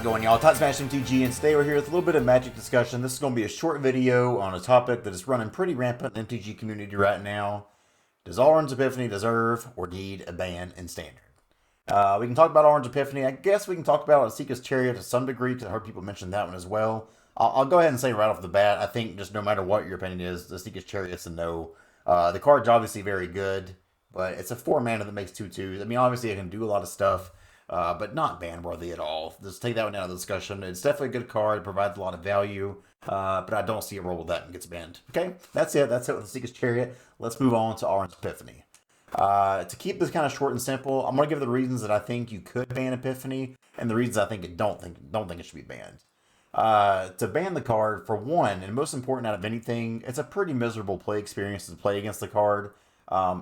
Going, y'all, Todd Smash MTG, and today we're here with a little bit of Magic discussion. This is going to be a short video on a topic that is running pretty rampant in the MTG community right now. Does Orange Epiphany deserve or need a ban in Standard? We can talk about Orange Epiphany. I guess we can talk about Esika's Chariot to some degree, because I heard people mention that one as well. I'll go ahead and say right off the bat, I think just no matter what your opinion is, the Esika's Chariot's a no. The card's obviously very good, but it's a 4 mana that makes 2/2s. I mean, obviously it can do a lot of stuff. But not ban worthy at all. Just take that one out of the discussion. It's definitely a good card, provides a lot of value, but I don't see a role with that and gets banned. Okay, that's it. That's it with the Esika's Chariot. Let's move on to Orange Epiphany. To keep this kind of short and simple, I'm going to give the reasons that I think you could ban Epiphany and the reasons I think it don't think it should be banned. To ban the card, for one, and most important out of anything, it's a pretty miserable play experience to play against the card.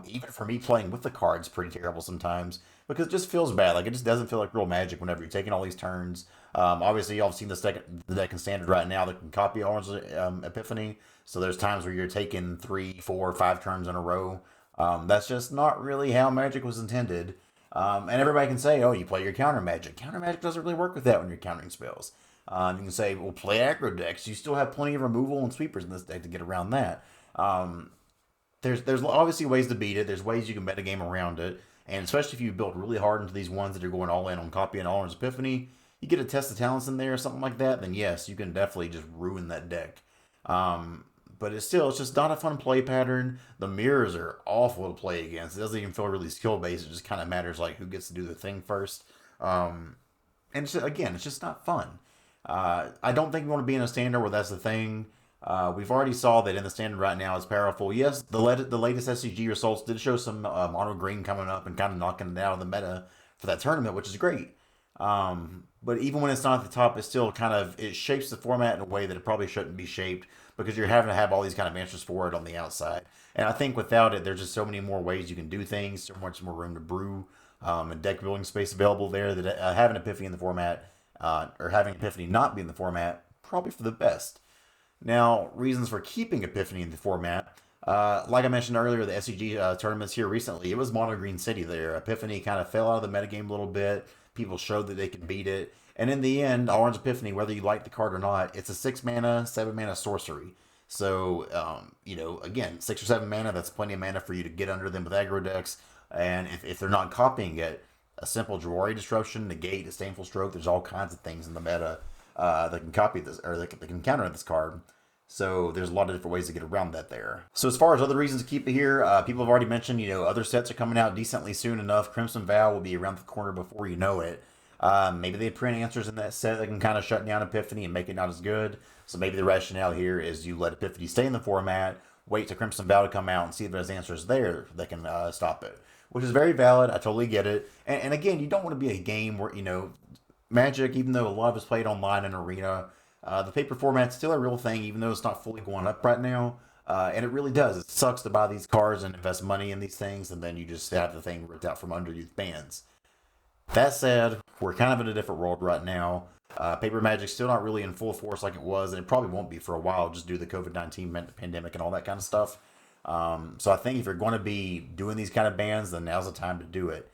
Even for me, playing with the card is pretty terrible sometimes because it just feels bad. Like, it just doesn't feel like real Magic whenever you're taking all these turns. Obviously, y'all have seen the deck in Standard right now that can copy Orange Epiphany. So there's times where you're taking 3, 4, 5 turns in a row. That's just not really how Magic was intended. And everybody can say, oh, you play your counter Magic. Counter Magic doesn't really work with that when you're countering spells. You can say, well, play aggro decks. You still have plenty of removal and sweepers in this deck to get around that. There's obviously ways to beat it. There's ways you can bet a game around it. And especially if you build really hard into these ones that are going all in on copy and Orange Epiphany, you get a Test of Talents in there or something like that, then yes, you can definitely just ruin that deck. But it's just not a fun play pattern. The mirrors are awful to play against. It doesn't even feel really skill based. It just kind of matters like who gets to do the thing first. And it's just not fun. I don't think we want to be in a Standard where that's the thing. We've already saw that in the Standard right now it's powerful. Yes, the latest SCG results did show some mono green coming up and kind of knocking it out of the meta for that tournament, which is great. But even when it's not at the top, it shapes the format in a way that it probably shouldn't be shaped because you're having to have all these kind of answers for it on the outside. And I think without it, there's just so many more ways you can do things, so much more room to brew, and deck building space available there that having Epiphany in the format, or having Epiphany not be in the format, probably for the best. Now, reasons for keeping Epiphany in the format. Like I mentioned earlier, the SCG tournaments here recently, it was Mono Green City there. Epiphany kind of fell out of the metagame a little bit. People showed that they could beat it. And in the end, Orange Epiphany, whether you like the card or not, it's a 6 mana, 7 mana sorcery. So, again, 6 or 7 mana, that's plenty of mana for you to get under them with aggro decks. And if they're not copying it, a simple Jawari Disruption, Negate, Disdainful Stroke, there's all kinds of things in the meta that can copy this, or that can counter this card. So there's a lot of different ways to get around that there. So as far as other reasons to keep it here, people have already mentioned, other sets are coming out decently soon enough. Crimson Vow will be around the corner before you know it. Maybe they print answers in that set that can kind of shut down Epiphany and make it not as good. So maybe the rationale here is you let Epiphany stay in the format, wait till Crimson Vow to come out and see if there's answers there that can stop it. Which is very valid. I totally get it. And again, you don't want to be a game where, Magic, even though a lot of us play it online in Arena, the paper format's still a real thing, even though it's not fully going up right now. And it really does. It sucks to buy these cards and invest money in these things, and then you just have the thing ripped out from under you with bans. That said, we're kind of in a different world right now. Paper Magic's still not really in full force like it was, and it probably won't be for a while just due to the COVID-19 pandemic and all that kind of stuff. So I think if you're going to be doing these kind of bans, then now's the time to do it.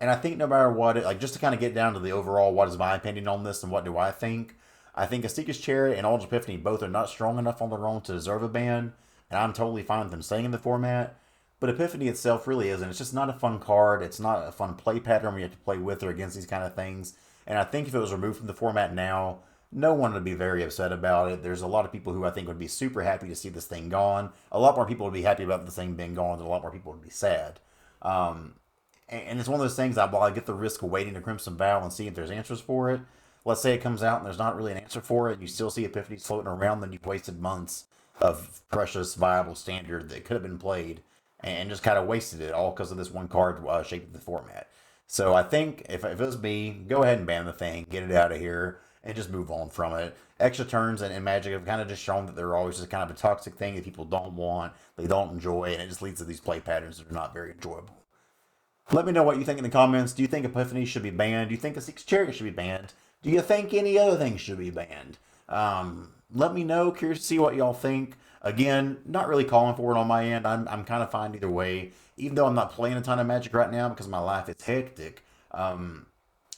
And I think no matter what, just to kind of get down to the overall, what is my opinion on this and what do I think Esika's Chariot and Orange Epiphany both are not strong enough on their own to deserve a ban, and I'm totally fine with them staying in the format. But Epiphany itself really isn't. It's just not a fun card. It's not a fun play pattern when you have to play with or against these kind of things. And I think if it was removed from the format now, no one would be very upset about it. There's a lot of people who I think would be super happy to see this thing gone. A lot more people would be happy about this thing being gone than a lot more people would be sad. And it's one of those things, while I get the risk of waiting to Crimson Vow and see if there's answers for it, let's say it comes out and there's not really an answer for it, and you still see Epiphany floating around, then you've wasted months of precious, viable Standard that could have been played, and just kind of wasted it all because of this one card shaping the format. So I think if it was me, go ahead and ban the thing, get it out of here, and just move on from it. Extra turns and Magic have kind of just shown that they're always just kind of a toxic thing that people don't want, they don't enjoy, and it just leads to these play patterns that are not very enjoyable. Let me know what you think in the comments. Do you think Epiphany should be banned? Do you think Esika's Chariot should be banned? Do you think any other things should be banned? Let me know. Curious to see what y'all think. Again, not really calling for it on my end. I'm kind of fine either way. Even though I'm not playing a ton of Magic right now because my life is hectic.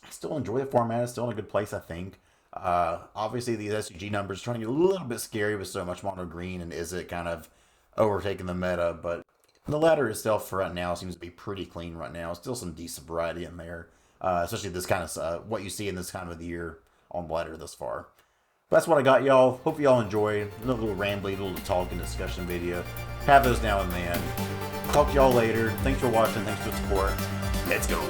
I still enjoy the format. It's still in a good place, I think. Obviously, these SUG numbers are trying to get a little bit scary with so much mono green, and is it kind of overtaking the meta? But the ladder itself for right now seems to be pretty clean right now. Still some decent variety in there, especially this kind of what you see in this time of the year on the ladder thus far. But that's what I got, y'all. Hope y'all enjoyed a little rambly, little talking discussion video. Have those now and then. Talk to y'all later. Thanks for watching. Thanks for the support. Let's go.